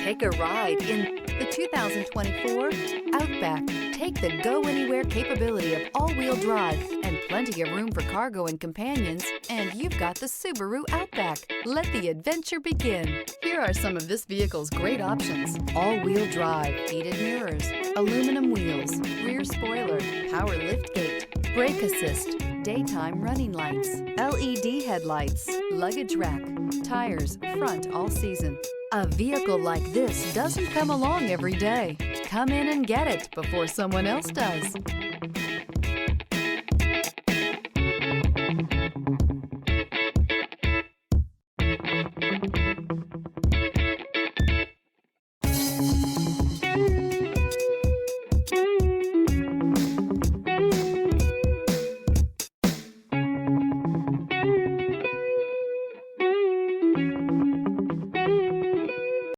Take a ride in the 2024 Outback. Take the go-anywhere capability of all-wheel drive and plenty of room for cargo and companions, and you've got the Subaru Outback. Let the adventure begin. Here are some of this vehicle's great options: all-wheel drive, heated mirrors, aluminum wheels, rear spoiler, power liftgate, brake assist, daytime running lights, LED headlights, luggage rack, tires, front all season. A vehicle like this doesn't come along every day. Come in and get it before someone else does.